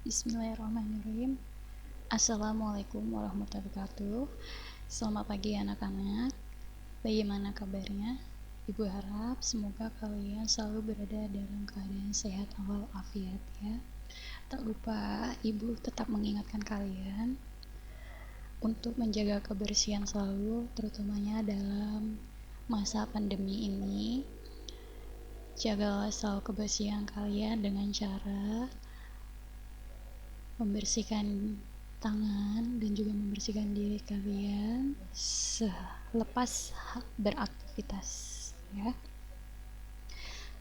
Bismillahirrahmanirrahim. Assalamualaikum warahmatullahi wabarakatuh. Selamat pagi anak-anak. Bagaimana kabarnya? Ibu harap semoga kalian selalu berada dalam keadaan sehat walafiat ya. Tak lupa ibu tetap mengingatkan kalian untuk menjaga kebersihan selalu, terutamanya dalam masa pandemi ini. Jagalah selalu kebersihan kalian dengan cara membersihkan tangan dan juga membersihkan diri kalian selepas beraktivitas ya.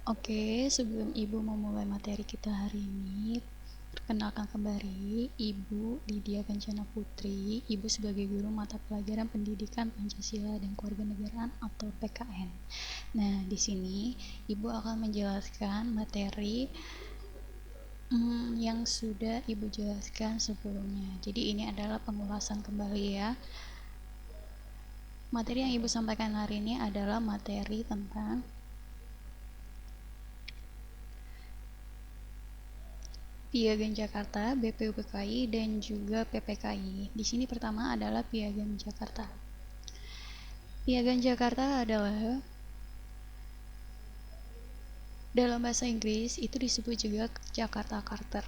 Oke, sebelum ibu memulai materi kita hari ini, perkenalkan kembali Ibu Lydia Kencana Putri, Ibu sebagai guru mata pelajaran Pendidikan Pancasila dan Kewarganegaraan atau PKN. Nah, di sini Ibu akan menjelaskan materi yang sudah ibu jelaskan sebelumnya. Jadi ini adalah pengulasan kembali ya. Materi yang ibu sampaikan hari ini adalah materi tentang Piagam Jakarta, BPUPKI dan juga PPKI. Di sini pertama adalah Piagam Jakarta. Piagam Jakarta adalah dalam bahasa Inggris itu disebut juga Jakarta Charter.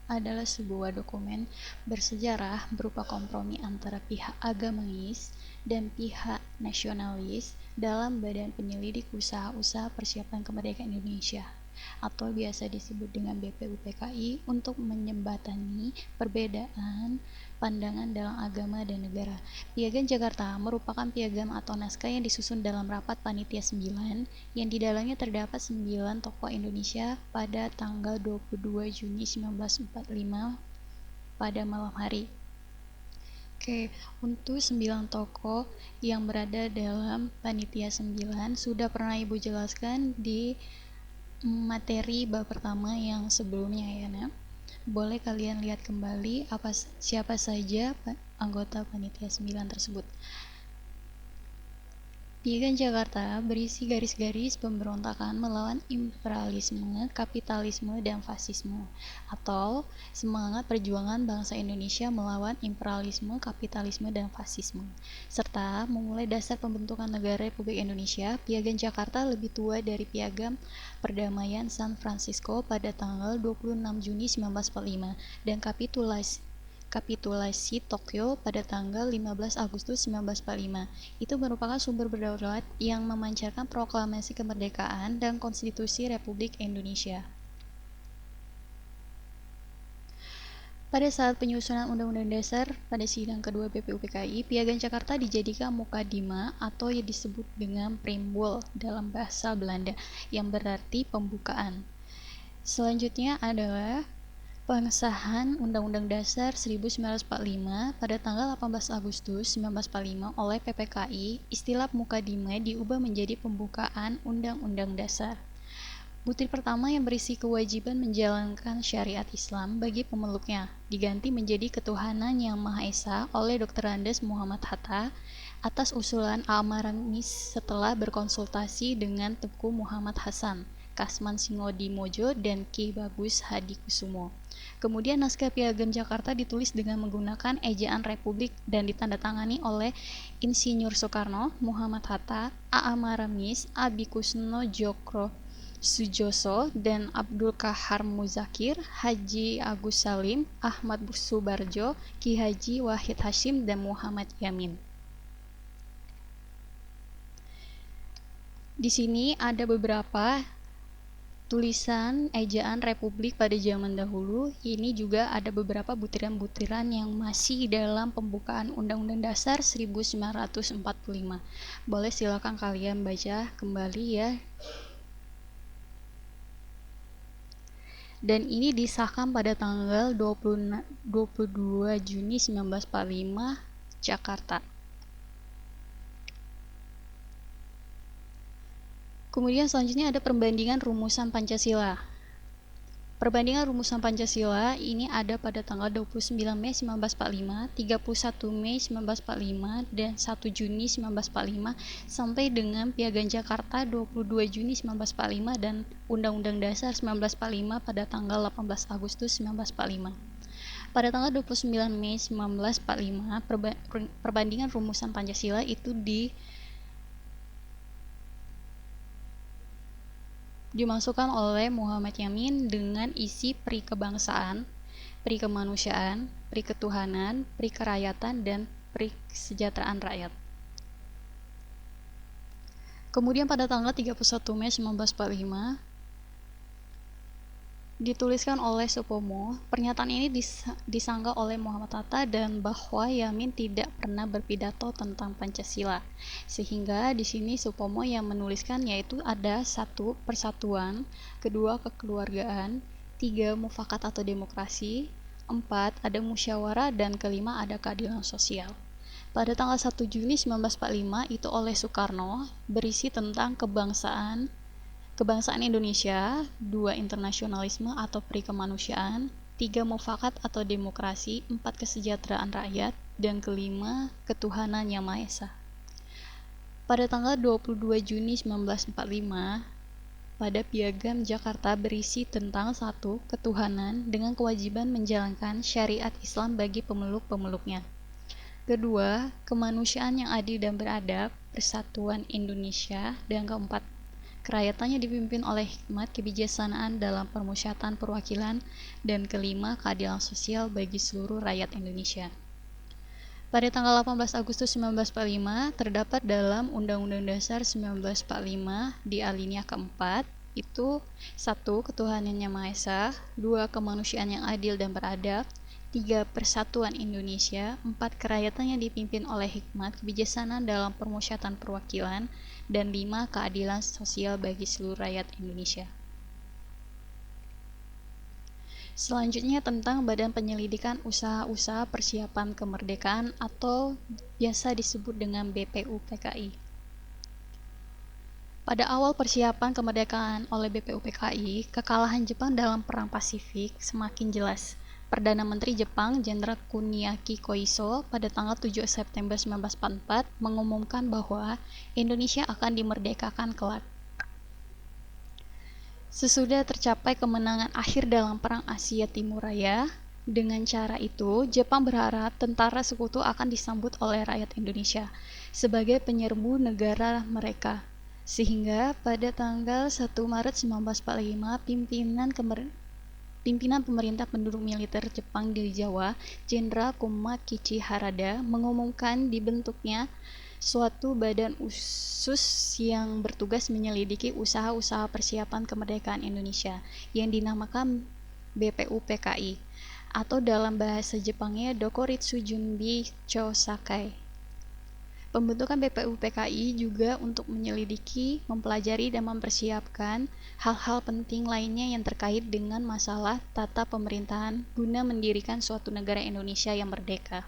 Adalah sebuah dokumen bersejarah berupa kompromi antara pihak agamanis dan pihak nasionalis dalam Badan Penyelidik Usaha-usaha Persiapan Kemerdekaan Indonesia atau biasa disebut dengan BPUPKI untuk menjembatani perbedaan pandangan dalam agama dan negara. Piagam Jakarta merupakan piagam atau naskah yang disusun dalam rapat Panitia 9 yang di dalamnya terdapat 9 tokoh Indonesia pada tanggal 22 Juni 1945 pada malam hari. Oke, untuk 9 tokoh yang berada dalam Panitia 9 sudah pernah Ibu jelaskan di materi bab pertama yang sebelumnya ya nak. Boleh kalian lihat kembali siapa saja anggota Panitia 9 tersebut. Piagam Jakarta berisi garis-garis pemberontakan melawan imperialisme, kapitalisme, dan fasisme, atau semangat perjuangan bangsa Indonesia melawan imperialisme, kapitalisme, dan fasisme, serta memulai dasar pembentukan negara Republik Indonesia. Piagam Jakarta lebih tua dari Piagam Perdamaian San Francisco pada tanggal 26 Juni 1945 dan kapitulasi Tokyo pada tanggal 15 Agustus 1945. Itu merupakan sumber berdaulat yang memancarkan proklamasi kemerdekaan dan konstitusi Republik Indonesia. Pada saat penyusunan Undang-Undang Dasar pada sidang kedua BPUPKI, Piagam Jakarta dijadikan mukadimah atau yang disebut dengan preambul dalam bahasa Belanda yang berarti pembukaan. Selanjutnya adalah pengesahan Undang-Undang Dasar 1945 pada tanggal 18 Agustus 1945 oleh PPKI. Istilah mukadimah diubah menjadi pembukaan Undang-Undang Dasar. Butir pertama yang berisi kewajiban menjalankan syariat Islam bagi pemeluknya diganti menjadi ketuhanan yang Maha Esa oleh Dr. Andes Muhammad Hatta atas usulan Al-Maramis setelah berkonsultasi dengan Tengku Muhammad Hasan, Kasman Singodimojo, dan Ki Bagus Hadikusumo. Kemudian naskah Piagam Jakarta ditulis dengan menggunakan ejaan Republik dan ditandatangani oleh Insinyur Soekarno, Muhammad Hatta, A.A. Maramis, Abi Kusno Djokro Sujoso, dan Abdul Kahar Muzakir, Haji Agus Salim, Ahmad Subarjo, Ki Haji Wahid Hashim, dan Muhammad Yamin. Di sini ada beberapa tulisan ejaan Republik pada zaman dahulu. Ini juga ada beberapa butiran-butiran yang masih dalam pembukaan Undang-Undang Dasar 1945. Boleh silakan kalian baca kembali ya. Dan ini disahkan pada tanggal 22 Juni 1945 Jakarta. Kemudian selanjutnya ada perbandingan rumusan Pancasila. Perbandingan rumusan Pancasila ini ada pada tanggal 29 Mei 1945, 31 Mei 1945, dan 1 Juni 1945 sampai dengan Piagam Jakarta 22 Juni 1945 dan Undang-Undang Dasar 1945 pada tanggal 18 Agustus 1945. Pada tanggal 29 Mei 1945, perbandingan rumusan Pancasila itu dimasukkan oleh Muhammad Yamin dengan isi peri kebangsaan, peri kemanusiaan, peri ketuhanan, peri kerakyatan, dan peri kesejahteraan rakyat. Kemudian pada tanggal 31 Mei 1945 dituliskan oleh Supomo. Pernyataan ini disanggah oleh Muhammad Hatta dan bahwa Yamin tidak pernah berpidato tentang Pancasila. Sehingga di sini Supomo yang menuliskan yaitu ada 1. Persatuan, 2. Kekeluargaan, 3. Mufakat atau demokrasi, 4. Ada musyawarah, dan 5. Ada keadilan sosial. Pada tanggal 1 Juni 1945 itu oleh Soekarno berisi tentang kebangsaan Indonesia, 2. Internasionalisme atau peri kemanusiaan, 3. Mufakat atau demokrasi, 4. Kesejahteraan rakyat, dan 5. Ketuhanan Yang Maha Esa. Pada tanggal 22 Juni 1945, pada Piagam Jakarta berisi tentang 1. Ketuhanan dengan kewajiban menjalankan syariat Islam bagi pemeluk-pemeluknya. 2. Kemanusiaan yang adil dan beradab, persatuan Indonesia, dan 4. Kerajaan dipimpin oleh hikmat kebijaksanaan dalam permusyawatan perwakilan, dan 5. Keadilan sosial bagi seluruh rakyat Indonesia. Pada tanggal 18 Agustus 1945 terdapat dalam Undang-Undang Dasar 1945 di alinea keempat itu 1. Ketuhanan Yang Maha Esa, 2. Kemanusiaan yang adil dan beradab, 3. Persatuan Indonesia, 4. Kerakyatan yang dipimpin oleh hikmat kebijaksanaan dalam permusyawatan perwakilan, dan 5. Keadilan sosial bagi seluruh rakyat Indonesia. Selanjutnya tentang Badan Penyelidikan Usaha-Usaha Persiapan Kemerdekaan atau biasa disebut dengan BPUPKI. Pada awal persiapan kemerdekaan oleh BPUPKI, kekalahan Jepang dalam Perang Pasifik semakin jelas. Perdana Menteri Jepang Jenderal Kuniaki Koiso pada tanggal 7 September 1944 mengumumkan bahwa Indonesia akan dimerdekakan kelak. Sesudah tercapai kemenangan akhir dalam Perang Asia Timur Raya, dengan cara itu Jepang berharap tentara sekutu akan disambut oleh rakyat Indonesia sebagai penyerbu negara mereka. Sehingga pada tanggal 1 Maret 1945 pimpinan pemerintah penduduk militer Jepang di Jawa, Jenderal Kumakichi Harada, mengumumkan dibentuknya suatu badan khusus yang bertugas menyelidiki usaha-usaha persiapan kemerdekaan Indonesia yang dinamakan BPUPKI atau dalam bahasa Jepangnya Dokuritsu Junbi Chosakai. Pembentukan BPUPKI juga untuk menyelidiki, mempelajari, dan mempersiapkan hal-hal penting lainnya yang terkait dengan masalah tata pemerintahan guna mendirikan suatu negara Indonesia yang merdeka.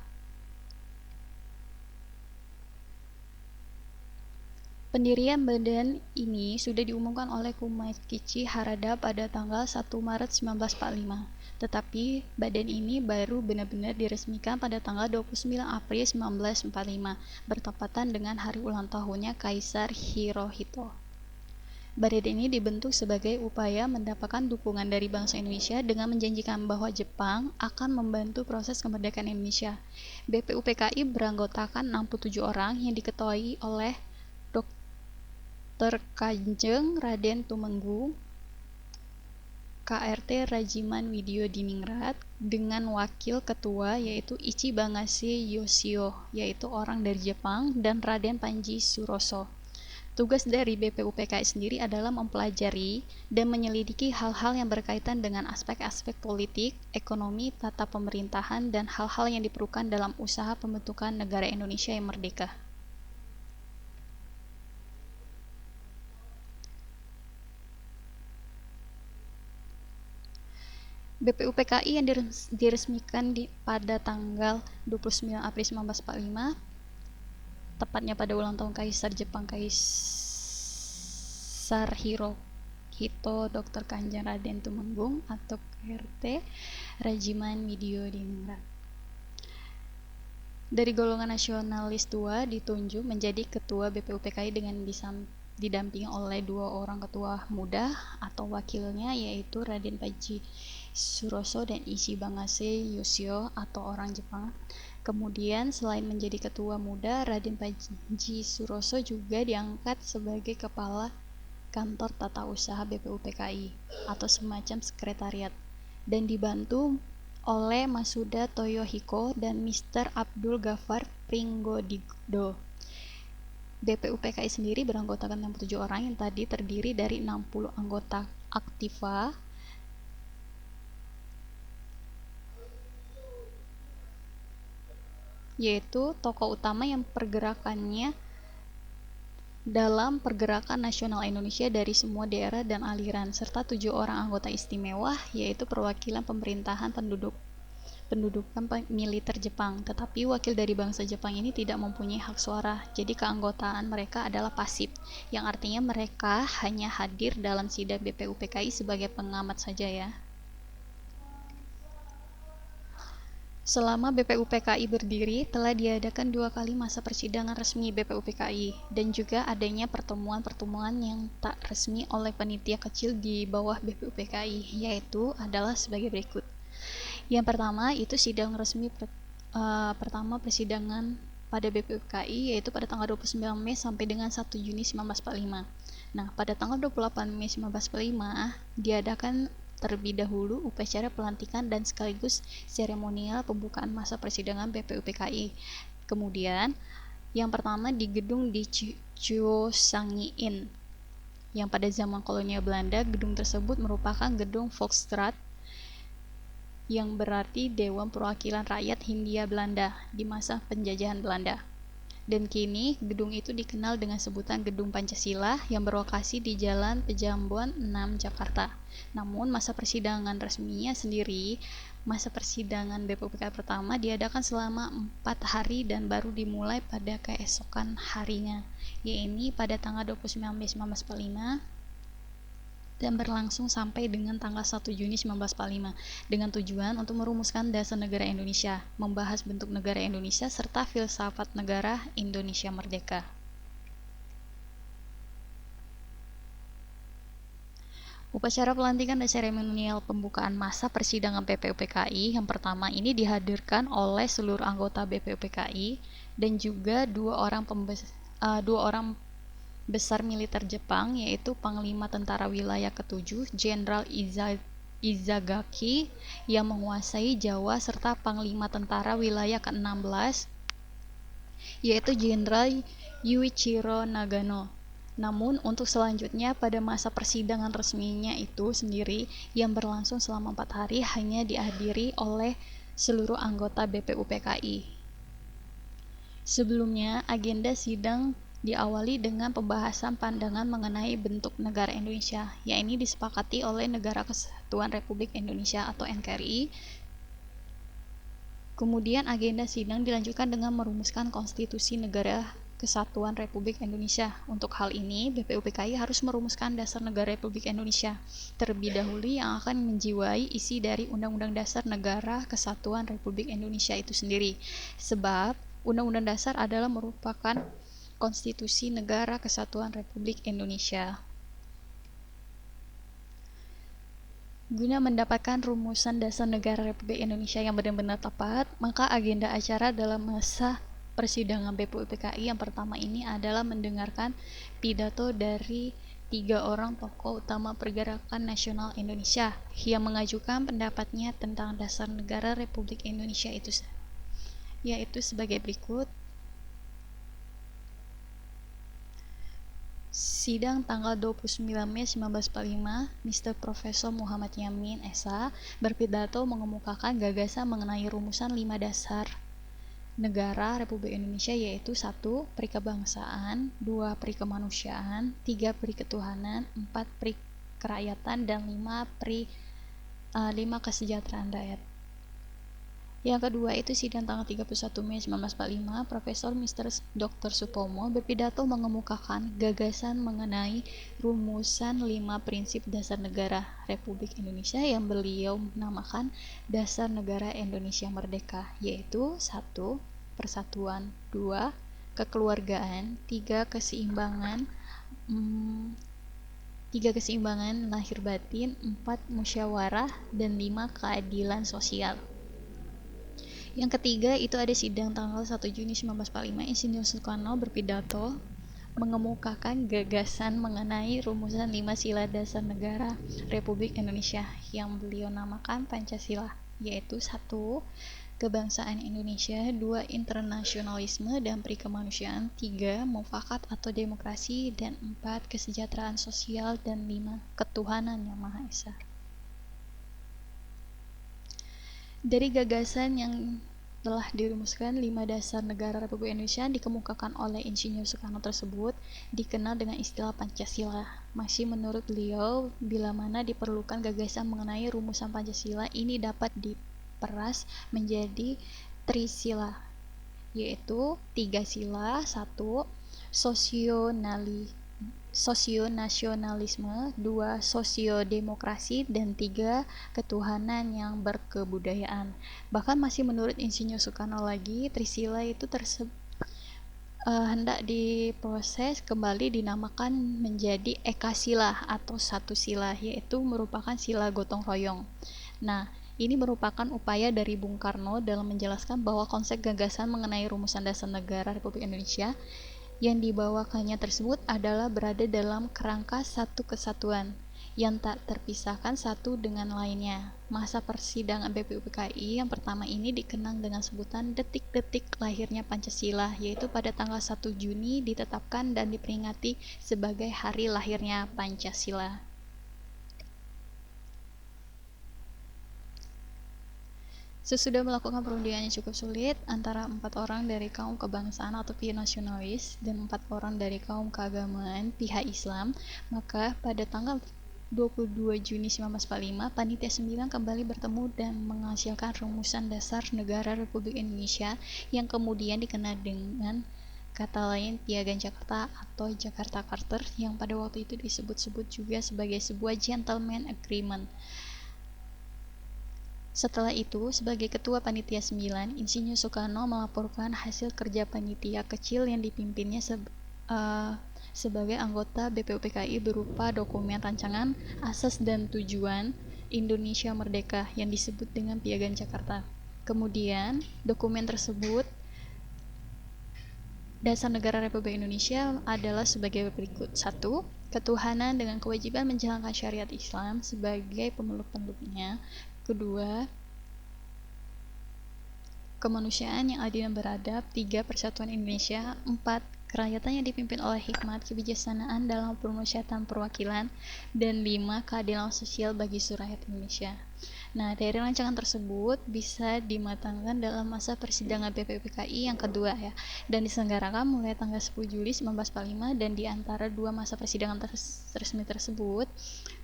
Pendirian badan ini sudah diumumkan oleh Kumakichi Harada pada tanggal 1 Maret 1945, tetapi badan ini baru benar-benar diresmikan pada tanggal 29 April 1945, bertepatan dengan hari ulang tahunnya Kaisar Hirohito. Badan ini dibentuk sebagai upaya mendapatkan dukungan dari bangsa Indonesia dengan menjanjikan bahwa Jepang akan membantu proses kemerdekaan Indonesia. BPUPKI beranggotakan 67 orang yang diketuai oleh Dr. Kanjeng Raden Tumenggung, KRT Rajiman Widyo Diningrat, dengan wakil ketua yaitu Ichi Bangase Yoshio, yaitu orang dari Jepang, dan Raden Panji Suroso. Tugas dari BPUPKI sendiri adalah mempelajari dan menyelidiki hal-hal yang berkaitan dengan aspek-aspek politik, ekonomi, tata pemerintahan, dan hal-hal yang diperlukan dalam usaha pembentukan negara Indonesia yang merdeka. BPUPKI yang diresmikan pada tanggal 29 April 1945, tepatnya pada ulang tahun Kaisar Jepang Kaisar Hito Dr. Kanjeng Raden Tumenggung atau KRT Rajiman Midyo Diningrat. Dari golongan nasionalis II ditunjuk menjadi ketua BPUPKI dengan didampingi oleh 2 orang ketua muda atau wakilnya, yaitu Raden Panji Suroso dan Isi Bangase Yosio atau orang Jepang. Kemudian selain menjadi ketua muda, Raden Panji Suroso juga diangkat sebagai kepala kantor tata usaha BPUPKI atau semacam sekretariat, dan dibantu oleh Masuda Toyohiko dan Mr. Abdul Ghaffar Pringgodigdo. BPUPKI sendiri beranggotakan 67 orang yang tadi terdiri dari 60 anggota aktiva, yaitu tokoh utama yang pergerakannya dalam pergerakan nasional Indonesia dari semua daerah dan aliran, serta 7 orang anggota istimewa, yaitu perwakilan pemerintahan pendudukan militer Jepang. Tetapi wakil dari bangsa Jepang ini tidak mempunyai hak suara, jadi keanggotaan mereka adalah pasif, yang artinya mereka hanya hadir dalam sidang BPUPKI sebagai pengamat saja ya. Selama BPUPKI berdiri, telah diadakan 2 kali masa persidangan resmi BPUPKI, dan juga adanya pertemuan-pertemuan yang tak resmi oleh panitia kecil di bawah BPUPKI, yaitu adalah sebagai berikut. Yang pertama itu sidang resmi pertama persidangan pada BPUPKI, yaitu pada tanggal 29 Mei sampai dengan 1 Juni 1945. Nah, pada tanggal 28 Mei 1945 diadakan terlebih dahulu upacara pelantikan dan sekaligus seremonial pembukaan masa persidangan BPUPKI. Kemudian, yang pertama di gedung di Chusangi-in, yang pada zaman kolonial Belanda gedung tersebut merupakan gedung Volksraad, yang berarti Dewan Perwakilan Rakyat Hindia Belanda di masa penjajahan Belanda. Dan kini gedung itu dikenal dengan sebutan Gedung Pancasila yang berlokasi di Jalan Pejambuan 6 Jakarta. Namun masa persidangan resminya sendiri, masa persidangan BPUPKI pertama diadakan selama 4 hari dan baru dimulai pada keesokan harinya, yaitu pada tanggal 29 Mei 1945 dan berlangsung sampai dengan tanggal 1 Juni 1945 dengan tujuan untuk merumuskan dasar negara Indonesia, membahas bentuk negara Indonesia, serta filsafat negara Indonesia merdeka. Upacara pelantikan dan seremonial pembukaan masa persidangan BPUPKI yang pertama ini dihadirkan oleh seluruh anggota BPUPKI dan juga dua orang besar militer Jepang, yaitu Panglima Tentara Wilayah ke-7 Jenderal Izagaki yang menguasai Jawa, serta Panglima Tentara Wilayah ke-16 yaitu Jenderal Yuichiro Nagano. Namun untuk selanjutnya pada masa persidangan resminya itu sendiri yang berlangsung selama 4 hari hanya dihadiri oleh seluruh anggota BPUPKI. Sebelumnya agenda sidang diawali dengan pembahasan pandangan mengenai bentuk negara Indonesia, yang ini disepakati oleh Negara Kesatuan Republik Indonesia atau NKRI. Kemudian agenda sidang dilanjutkan dengan merumuskan konstitusi Negara Kesatuan Republik Indonesia. Untuk hal ini, BPUPKI harus merumuskan dasar negara Republik Indonesia terlebih dahulu yang akan menjiwai isi dari Undang-Undang Dasar Negara Kesatuan Republik Indonesia itu sendiri. Sebab Undang-Undang Dasar adalah merupakan Konstitusi Negara Kesatuan Republik Indonesia. Guna mendapatkan rumusan dasar negara Republik Indonesia yang benar-benar tepat, maka agenda acara dalam masa persidangan BPUPKI yang pertama ini adalah mendengarkan pidato dari 3 orang tokoh utama pergerakan nasional Indonesia yang mengajukan pendapatnya tentang dasar negara Republik Indonesia itu, yaitu sebagai berikut. Sidang tanggal 29 Mei 1945, Mr. Profesor Muhammad Yamin Esa berpidato mengemukakan gagasan mengenai rumusan 5 dasar negara Republik Indonesia, yaitu 1. Peri kebangsaan, 2. Peri kemanusiaan, 3. Peri ketuhanan, 4. Peri kerakyatan, dan 5. Kesejahteraan rakyat. Yang kedua itu sidang tanggal 31 Mei 1945, Profesor Mr. Dr. Sutomo berpidato mengemukakan gagasan mengenai rumusan 5 prinsip dasar negara Republik Indonesia yang beliau namakan Dasar Negara Indonesia Merdeka, yaitu 1. Persatuan, 2. Kekeluargaan, 3. Keseimbangan, 3. Keseimbangan lahir batin, 4. Musyawarah, dan 5. Keadilan sosial. Yang ketiga itu ada sidang tanggal 1 Juni 1945, Insinyur Soekarno berpidato mengemukakan gagasan mengenai rumusan 5 sila dasar negara Republik Indonesia yang beliau namakan Pancasila, yaitu 1. Kebangsaan Indonesia, 2. Internasionalisme dan perikemanusiaan, 3. Mufakat atau demokrasi, dan 4. Kesejahteraan sosial, dan 5. Ketuhanan yang Maha Esa. Dari gagasan yang telah dirumuskan 5 dasar negara Republik Indonesia dikemukakan oleh Insinyur Soekarno tersebut dikenal dengan istilah Pancasila. Masih menurut beliau, bila mana diperlukan gagasan mengenai rumusan Pancasila ini dapat diperas menjadi trisila, yaitu 3 sila, 1. Sosionasionalisme, 2. Sosiodemokrasi, dan 3. Ketuhanan yang berkebudayaan. Bahkan masih menurut Insinyur Soekarno lagi, trisila itu hendak diproses kembali dinamakan menjadi ekasila atau satu sila, yaitu merupakan sila gotong royong. Nah, ini merupakan upaya dari Bung Karno dalam menjelaskan bahwa konsep gagasan mengenai rumusan dasar negara Republik Indonesia yang dibawakannya tersebut adalah berada dalam kerangka satu kesatuan yang tak terpisahkan satu dengan lainnya. Masa persidangan BPUPKI yang pertama ini dikenang dengan sebutan detik-detik lahirnya Pancasila, yaitu pada tanggal 1 Juni ditetapkan dan diperingati sebagai hari lahirnya Pancasila. Sesudah melakukan perundingan yang cukup sulit antara 4 orang dari kaum kebangsaan atau pihak nasionalis dan 4 orang dari kaum keagamaan pihak Islam, maka pada tanggal 22 Juni 1945, Panitia 9 kembali bertemu dan menghasilkan rumusan dasar negara Republik Indonesia yang kemudian dikenal dengan kata lain Piagam Jakarta atau Jakarta Charter, yang pada waktu itu disebut-sebut juga sebagai sebuah gentleman agreement. Setelah itu, sebagai Ketua Panitia 9, Insinyur Soekarno melaporkan hasil kerja panitia kecil yang dipimpinnya sebagai anggota BPUPKI berupa dokumen rancangan asas dan tujuan Indonesia Merdeka yang disebut dengan Piagam Jakarta. Kemudian, dokumen tersebut Dasar Negara Republik Indonesia adalah sebagai berikut. 1. Ketuhanan dengan kewajiban menjalankan syariat Islam sebagai pemeluk-pemeluknya. 2. Kemanusiaan yang adil dan beradab. 3. Persatuan Indonesia. 4. Kerakyatan yang dipimpin oleh hikmat kebijaksanaan dalam permusyawatan perwakilan. Dan 5. Keadilan sosial bagi seluruh rakyat Indonesia. Nah, dari rancangan tersebut bisa dimatangkan dalam masa persidangan BPUPKI yang kedua ya, dan diselenggarakan mulai tanggal 10 Juli 1945, dan di antara dua masa persidangan resmi tersebut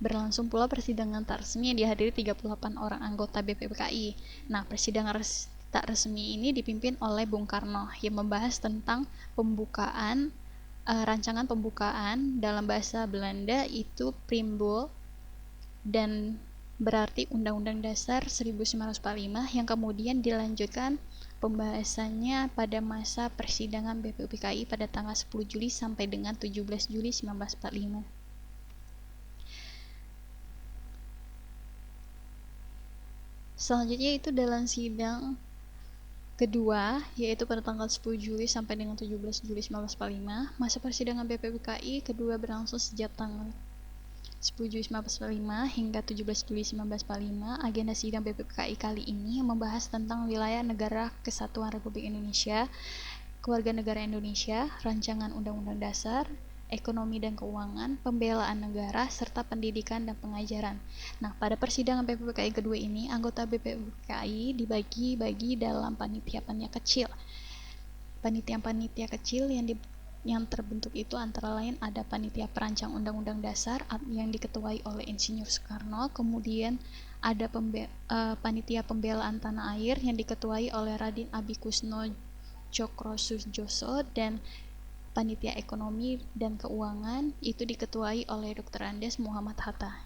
berlangsung pula persidangan tak resmi yang dihadiri 38 orang anggota BPUPKI. Nah, persidangan tak resmi ini dipimpin oleh Bung Karno yang membahas tentang pembukaan rancangan pembukaan dalam bahasa Belanda itu Preambel, dan berarti Undang-Undang Dasar 1945, yang kemudian dilanjutkan pembahasannya pada masa persidangan BPUPKI pada tanggal 10 Juli sampai dengan 17 Juli 1945. Selanjutnya itu dalam sidang kedua, yaitu pada tanggal 10 Juli sampai dengan 17 Juli 1945, masa persidangan BPUPKI kedua berlangsung sejak tanggal 10 Juli 1945 hingga 17 Juli 1945. Agenda sidang BPUPKI kali ini membahas tentang wilayah negara kesatuan Republik Indonesia, keluarga negara Indonesia, rancangan undang-undang dasar, ekonomi dan keuangan, pembelaan negara, serta pendidikan dan pengajaran. Nah, pada persidangan BPUPKI kedua ini, anggota BPUPKI dibagi-bagi dalam panitia-panitia kecil. Panitia-panitia kecil yang terbentuk itu antara lain ada Panitia Perancang Undang-Undang Dasar yang diketuai oleh Insinyur Soekarno, kemudian ada panitia pembelaan tanah air yang diketuai oleh Raden Abikusno Cokrosujoso, dan panitia ekonomi dan keuangan itu diketuai oleh Dr. Andes Muhammad Hatta.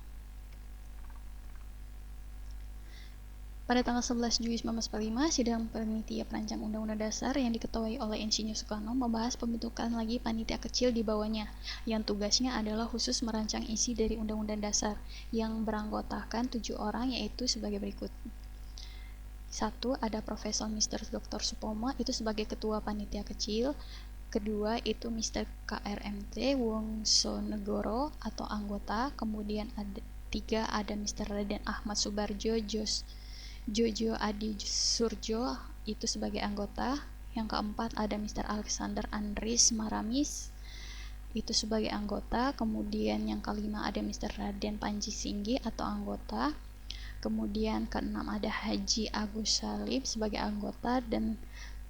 Pada tanggal 11 Juli 1945, sidang panitia perancang Undang-Undang Dasar yang diketuai oleh Insinyur Soekarno membahas pembentukan lagi panitia kecil di bawahnya, yang tugasnya adalah khusus merancang isi dari Undang-Undang Dasar, yang beranggotakan 7 orang, yaitu sebagai berikut. 1. Ada Profesor Mr. Dr. Supomo, itu sebagai ketua panitia kecil. Kedua, itu Mr. KRMT Wongsonegoro atau anggota. Kemudian ada 3, ada Mr. Raden Ahmad Subarjo Jojo Adi Surjo, itu sebagai anggota. Yang keempat, ada Mr. Alexander Andris Maramis, itu sebagai anggota. Kemudian yang kelima, ada Mr. Raden Panji Singgi atau anggota. Kemudian keenam, ada Haji Agus Salim sebagai anggota. Dan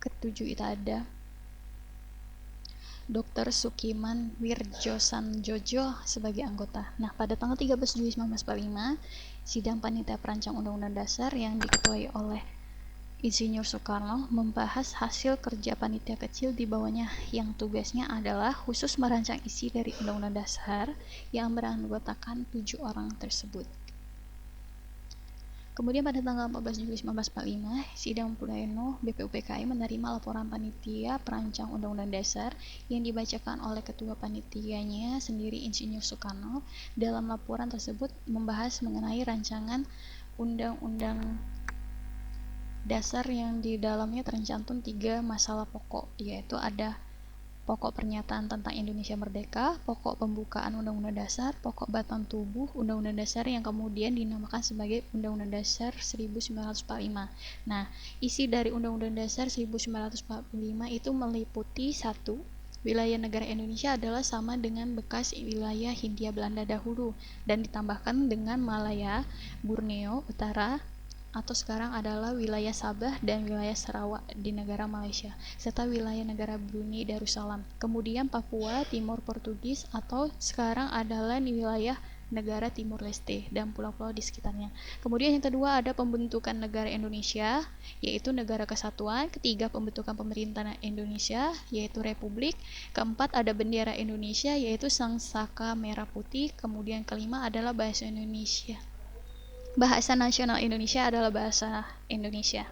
ketujuh itu ada Dr. Sukiman Wirjosanjojo sebagai anggota. Nah, pada tanggal 13 Juli 1945, sidang panitia perancang Undang-Undang Dasar yang diketuai oleh Insinyur Soekarno membahas hasil kerja panitia kecil di bawahnya, yang tugasnya adalah khusus merancang isi dari Undang-Undang Dasar yang beranggotakan 7 orang tersebut. Kemudian pada tanggal 14 Juli 1945, sidang pleno BPUPKI menerima laporan panitia perancang Undang-Undang Dasar yang dibacakan oleh ketua panitianya sendiri, Insinyur Soekarno. Dalam laporan tersebut membahas mengenai rancangan Undang-Undang Dasar yang di dalamnya tercantum 3 masalah pokok, yaitu ada pokok pernyataan tentang Indonesia Merdeka, pokok pembukaan Undang-Undang Dasar, pokok batang tubuh Undang-Undang Dasar yang kemudian dinamakan sebagai Undang-Undang Dasar 1945. Nah, isi dari Undang-Undang Dasar 1945 itu meliputi 1. Wilayah negara Indonesia adalah sama dengan bekas wilayah Hindia Belanda dahulu dan ditambahkan dengan Malaya, Borneo Utara, atau sekarang adalah wilayah Sabah dan wilayah Sarawak di negara Malaysia, serta wilayah negara Brunei Darussalam. Kemudian Papua Timor Portugis atau sekarang adalah di wilayah negara Timur Leste dan pulau-pulau di sekitarnya. Kemudian yang kedua ada pembentukan negara Indonesia, yaitu negara kesatuan. Ketiga, pembentukan pemerintahan Indonesia, yaitu Republik. Keempat, ada bendera Indonesia, yaitu sangsaka merah putih. Kemudian kelima adalah bahasa Indonesia. Bahasa nasional Indonesia adalah bahasa Indonesia.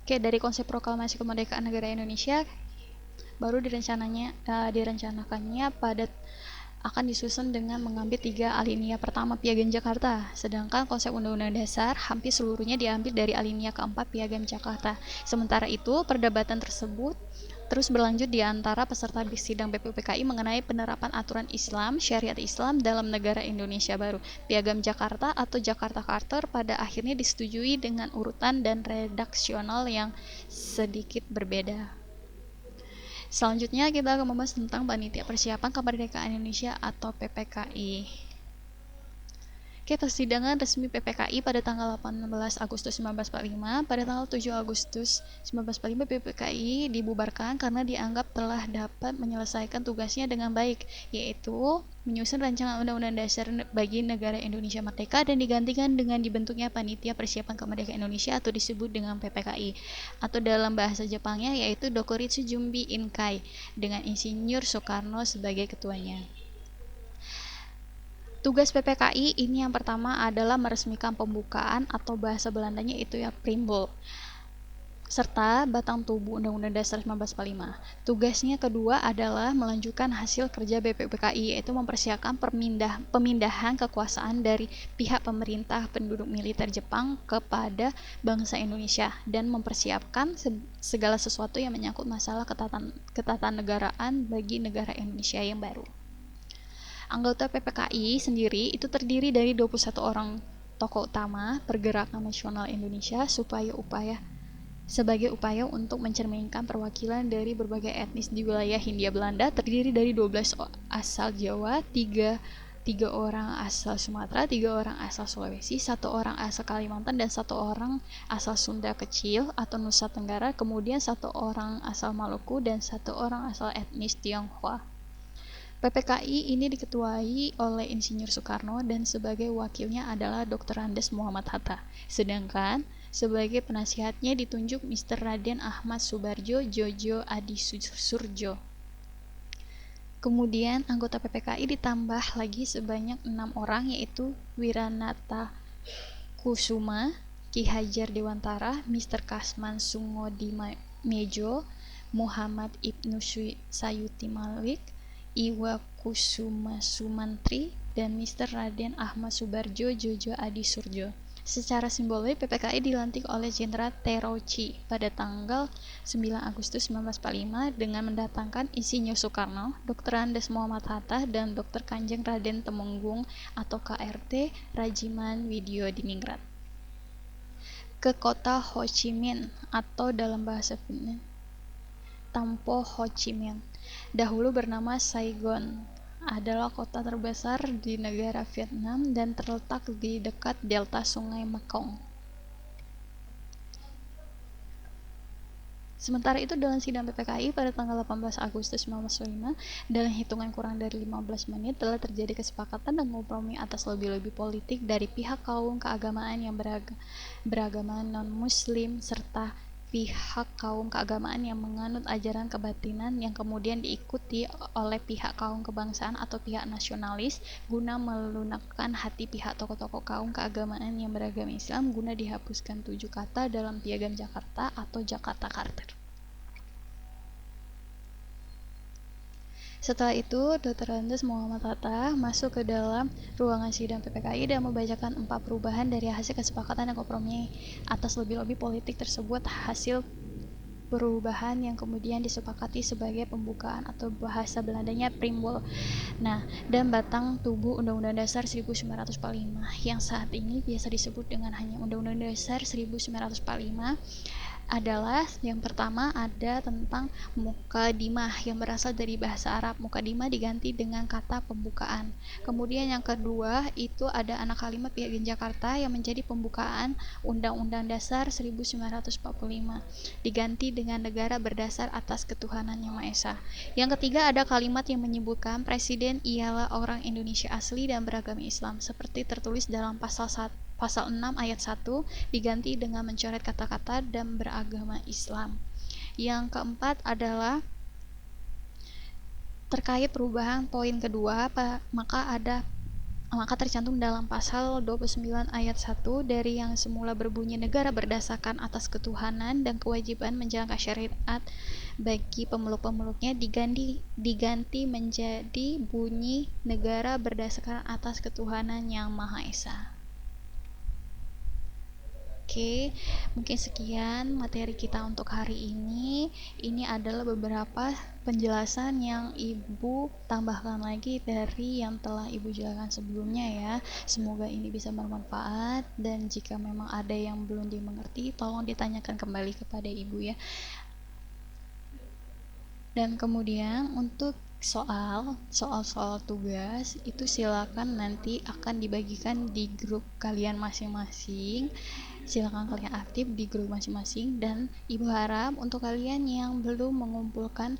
Oke, dari konsep proklamasi kemerdekaan negara Indonesia baru direncanakannya akan disusun dengan mengambil 3 alinea pertama Piagam Jakarta, sedangkan konsep Undang-Undang Dasar hampir seluruhnya diambil dari alinea keempat Piagam Jakarta. Sementara itu, perdebatan tersebut terus berlanjut di antara peserta sidang BPUPKI mengenai penerapan aturan Islam, syariat Islam dalam negara Indonesia baru. Piagam Jakarta atau Jakarta Charter pada akhirnya disetujui dengan urutan dan redaksional yang sedikit berbeda. Selanjutnya kita akan membahas tentang Panitia Persiapan Kemerdekaan Indonesia atau PPKI. Persidangan resmi PPKI pada tanggal 18 Agustus 1945. Pada tanggal 7 Agustus 1945 PPKI dibubarkan karena dianggap telah dapat menyelesaikan tugasnya dengan baik, yaitu menyusun rancangan Undang-Undang Dasar bagi negara Indonesia Merdeka dan digantikan dengan dibentuknya Panitia Persiapan Kemerdekaan Indonesia atau disebut dengan PPKI, atau dalam bahasa Jepangnya yaitu Dokuritsu Jumbi Inkai, dengan Insinyur Soekarno sebagai ketuanya. Tugas PPKI ini yang pertama adalah meresmikan pembukaan atau bahasa Belandanya itu ya Primbol, serta batang tubuh Undang-Undang Dasar 1945. Tugasnya kedua adalah melanjutkan hasil kerja BPUPKI, yaitu mempersiapkan pemindahan kekuasaan dari pihak pemerintah penduduk militer Jepang kepada bangsa Indonesia dan mempersiapkan segala sesuatu yang menyangkut masalah ketatanegaraan bagi negara Indonesia yang baru. Anggota PPKI sendiri itu terdiri dari 21 orang tokoh utama pergerakan nasional Indonesia sebagai upaya untuk mencerminkan perwakilan dari berbagai etnis di wilayah Hindia Belanda, terdiri dari 12 asal Jawa, 3 orang asal Sumatera, 3 orang asal Sulawesi, 1 orang asal Kalimantan, dan 1 orang asal Sunda Kecil atau Nusa Tenggara, kemudian 1 orang asal Maluku, dan 1 orang asal etnis Tionghoa. PPKI ini diketuai oleh Insinyur Soekarno dan sebagai wakilnya adalah Dr. Andes Muhammad Hatta. Sedangkan sebagai penasihatnya ditunjuk Mr. Raden Ahmad Subarjo Jojo Adi Surjo. Kemudian anggota PPKI ditambah lagi sebanyak 6 orang, yaitu Wiranata Kusuma, Ki Hajar Dewantara, Mr. Kasman Sungodimejo, Muhammad Ibnu Sayuti Malik, Iwa Kusuma Sumantri, dan Mr. Raden Ahmad Subarjo Jojo Adi Surjo. Secara simbolis, PPKI dilantik oleh Jenderal Terauchi pada tanggal 9 Agustus 1945 dengan mendatangkan Insinyur Soekarno, Dr. Andes Muhammad Hatta, dan Dr. Kanjeng Raden Temenggung atau KRT Rajiman Widyodiningrat ke kota Ho Chi Minh atau dalam bahasa Vietnam Tampo Ho Chi Minh, dahulu bernama Saigon, adalah kota terbesar di negara Vietnam dan terletak di dekat delta Sungai Mekong. Sementara itu dalam sidang PPKI pada tanggal 18 Agustus 1945, dalam hitungan kurang dari 15 menit telah terjadi kesepakatan dan kompromi atas lobby-lobby politik dari pihak kaum keagamaan yang beragama non-muslim serta pihak kaum keagamaan yang menganut ajaran kebatinan yang kemudian diikuti oleh pihak kaum kebangsaan atau pihak nasionalis guna melunakkan hati pihak tokoh-tokoh kaum keagamaan yang beragama Islam guna dihapuskan 7 kata dalam Piagam Jakarta atau Jakarta Charter. Setelah itu, Dr. Andes Muhammad Hatta masuk ke dalam ruangan sidang PPKI dan membacakan 4 perubahan dari hasil kesepakatan dan kompromi atas lobby-lobby politik tersebut. Hasil perubahan yang kemudian disepakati sebagai pembukaan atau bahasa Belandanya primbol. Nah, dan batang tubuh Undang-Undang Dasar 1945 yang saat ini biasa disebut dengan hanya Undang-Undang Dasar 1945 adalah yang pertama ada tentang mukadimah yang berasal dari bahasa Arab. Mukadimah diganti dengan kata pembukaan. Kemudian yang kedua itu ada anak kalimat Piagam Jakarta yang menjadi pembukaan Undang-Undang Dasar 1945 diganti dengan negara berdasar atas ketuhanan yang Maha Esa. Yang ketiga ada kalimat yang menyebutkan presiden ialah orang Indonesia asli dan beragama Islam seperti tertulis dalam pasal 6 ayat 1 diganti dengan mencoret kata-kata dan beragama Islam. Yang keempat adalah terkait perubahan poin kedua, maka tercantum dalam pasal 29 ayat 1 dari yang semula berbunyi negara berdasarkan atas ketuhanan dan kewajiban menjalankan syariat bagi pemeluk-pemeluknya diganti menjadi bunyi negara berdasarkan atas ketuhanan yang Maha Esa. Oke, mungkin sekian materi kita untuk hari ini. Ini adalah beberapa penjelasan yang Ibu tambahkan lagi dari yang telah Ibu jelaskan sebelumnya ya. Semoga ini bisa bermanfaat dan jika memang ada yang belum dimengerti, tolong ditanyakan kembali kepada Ibu ya. Dan kemudian untuk soal tugas itu silakan nanti akan dibagikan di grup kalian masing-masing. Silakan kalian aktif di grup masing-masing dan Ibu harap untuk kalian yang belum mengumpulkan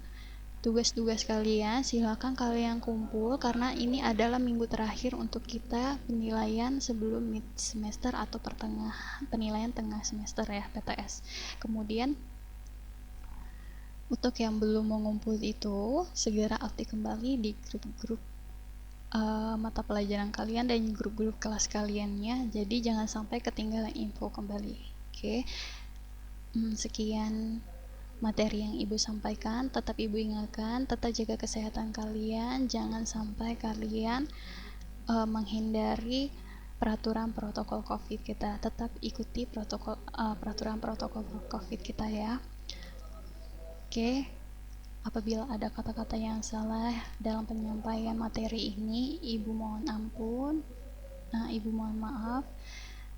tugas-tugas kalian silakan kalian kumpul karena ini adalah minggu terakhir untuk kita penilaian sebelum mid semester atau penilaian tengah semester ya PTS. Kemudian untuk yang belum mengumpul itu segera aktif kembali di grup-grup mata pelajaran kalian dan grup-grup kelas kaliannya, jadi jangan sampai ketinggalan info kembali. Oke. Sekian materi yang Ibu sampaikan. Tetap Ibu ingatkan, tetap jaga kesehatan kalian, jangan sampai kalian menghindari peraturan protokol COVID kita. Tetap ikuti peraturan protokol COVID kita ya. Oke. Apabila ada kata-kata yang salah dalam penyampaian materi ini, Ibu mohon ampun. Ibu mohon maaf.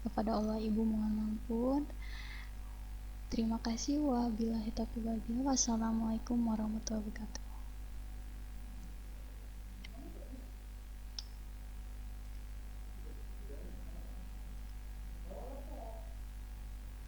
Kepada Allah Ibu mohon ampun. Terima kasih. Wabillahi taufiq wal hidayah. Wassalamualaikum warahmatullahi wabarakatuh.